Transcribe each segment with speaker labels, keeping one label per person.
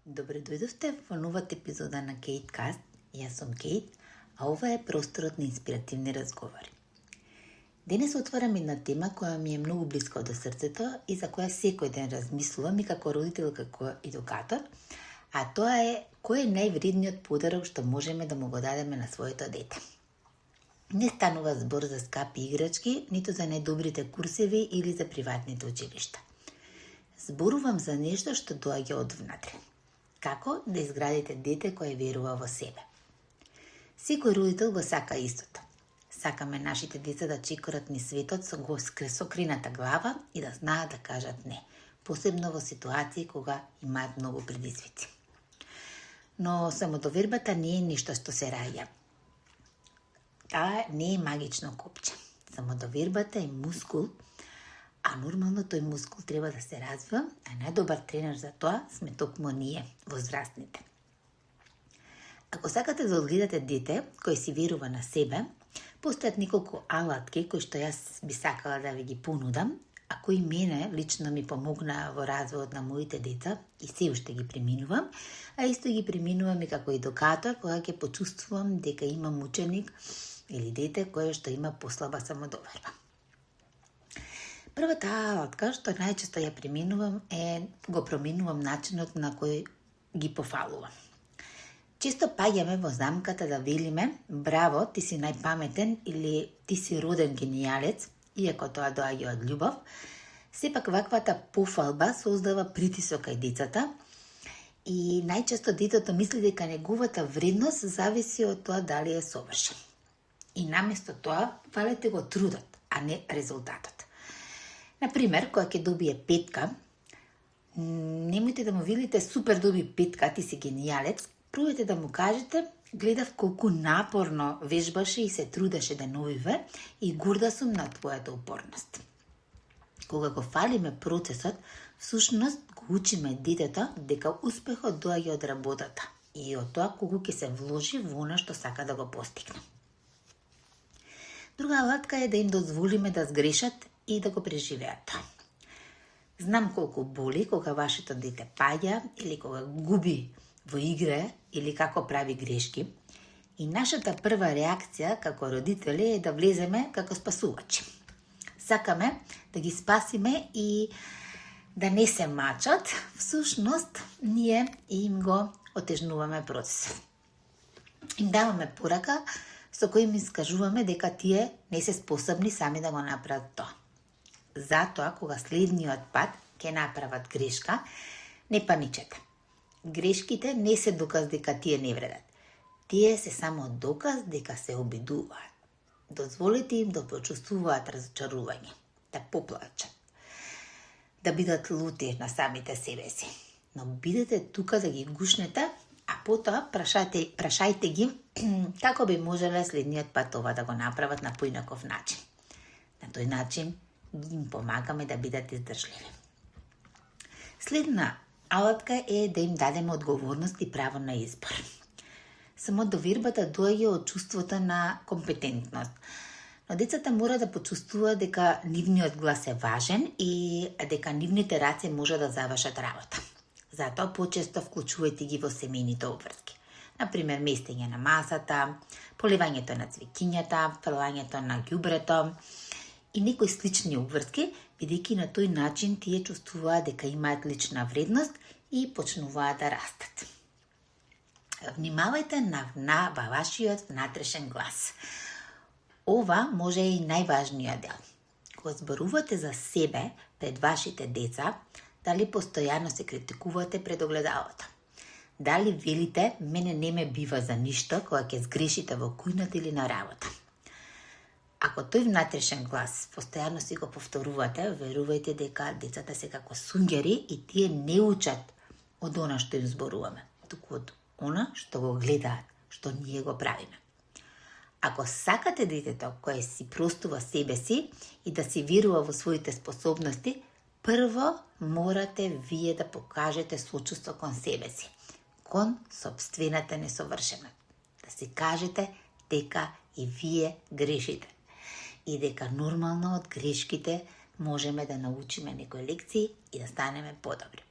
Speaker 1: Добре дојдовте во новата епизода на Кейткаст. Јас сум Кейт, а ова е просторот на инспиративни разговори. Денес отварам една тема која ми е многу блиска до срцето и за која секој ден размислувам и како родител, како едукатор, а тоа е кој е највредниот подарок што можеме да му го дадеме на своето дете. Не станува збор за скапи играчки, ниту за најдобрите курсеви или за приватните училишта. Зборувам за нешто што доаѓа од внатре. Како да изградите дете кое верува во себе. Секој родител го сака истото. Сакаме нашите деца да чекорат низ светот со окрената глава и да знаат да кажат не, посебно во ситуации кога имаат многу предизвици. Но самодовербата не е нешто што се раѓа. Таа не е магично копче. Самодовербата е мускул, а нормално тој мускул треба да се развива, а најдобар тренер за тоа сме токму ние, возрастните. Ако сакате да одгледате дете кој си верува на себе, постојат неколку алатки кои што јас би сакала да ви ги понудам, а кои мене лично ми помогнаа во развојот на моите деца и се уште ги преминувам, а исто ги преминувам и како едукатор кога ќе почувствувам дека имам ученик или дете кое што има послаба самодоверба. Првата алатка што најчесто ја преминувам го променувам начинот на кој ги пофалувам. Често паѓаме во замката да велиме браво, ти си најпаметен или ти си роден генијалец, иако тоа доаѓа од љубов. Сепак ваквата пофалба создава притисок кај децата и најчесто детето мисли дека неговата вредност зависи од тоа дали е совршен. И наместо тоа фалете го трудот, а не резултатот. Например, кога ќе добие 5, немојте да му велите супер доби 5, ти си генијалец, пробајте да му кажете, гледав колку напорно вежбаше и се трудеше деновиве и горда сум на твојата упорност. Кога го фалиме процесот, всушност го учиме детето дека успехот доаѓа од работата и од тоа колку ќе се вложи во она што сака да го постигне. Друга алатка е да им дозволиме да сгрешат и да го преживеат. Знам колку боли кога вашето дете паѓа или кога губи во игра или како прави грешки. И нашата прва реакција како родители е да влеземе како спасувачи. Сакаме да ги спасиме и да не се мачат, всушност ние им го отежнуваме процесот. Им даваме порака со кој им искажуваме дека тие не се способни сами да го направат тоа. Затоа, кога следниот пат ќе направат грешка, не паничете. Грешките не се доказ дека тие не вредат. Тие се само доказ дека се обидуваат. Дозволете им да почувствуваат разочарување, да поплачат, да бидат лути на самите себе си. Но бидете тука да ги гушнете, а потоа прашајте ги како би можеле следниот пат това да го направат на поинаков начин. На тој начин им помагаме да бидат издржливи. Следна алатка е да им дадеме одговорност и право на избор. Самодовербата доаѓа од чувството на компетентност. Но децата мора да почувствуваат дека нивниот глас е важен и дека нивните раце може да завршат работа. Затоа почесто вклучувајте ги во семејните обврски. Например, местење на масата, поливањето на цвеќињата, фрлањето на ѓубрето и некои слични обврски, бидејќи на тој начин тие чувствуваат дека имаат лична вредност и почнуваат да растат. Внимавајте на вашиот внатрешен глас. Ова може и најважниот дел. Кога зборувате за себе пред вашите деца, дали постојано се критикувате пред огледалото? Дали велите, мене не ме бива за ништо кога ќе сгрешите во кујната или на работа? Ако тој внатрешен глас постојано си го повторувате, верувајте дека децата се како сунгери и тие не учат од она што им зборуваме, туку од она што го гледаат, што ние го правиме. Ако сакате детето кое си простува себе си и да си верува во своите способности, прво морате вие да покажете сочувство кон себе си, кон сопствената несовршеност. Да си кажете дека и вие грешите и дека нормално од грешките можеме да научиме некои лекции и да станеме подобри.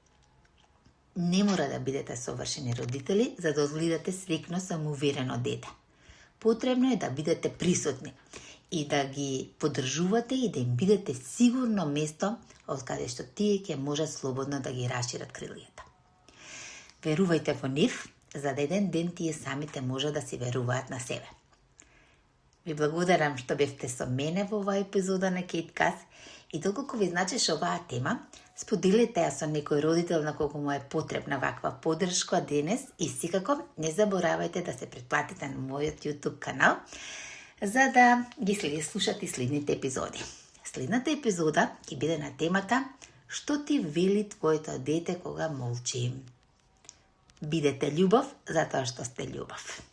Speaker 1: Не мора да бидете совршени родители за да одгледате свекно самоуверено дете. Потребно е да бидете присутни и да ги поддржувате и да им бидете сигурно место од каде што тие ќе можат слободно да ги расшират крилјата. Верувајте во нив, за да еден ден тие самите може да си веруваат на себе. Ви благодарам што бевте со мене во оваа епизода на Кейткаст и доколку ви значеше оваа тема, споделете ја со некој родител на колку му е потребна ваква поддршка денес и секако не заборавајте да се претплатите на мојот YouTube канал за да ги слушате следните епизоди. Следната епизода ќе биде на темата Што ти вели твоето дете кога молчи? Бидете љубов затоа што сте љубов.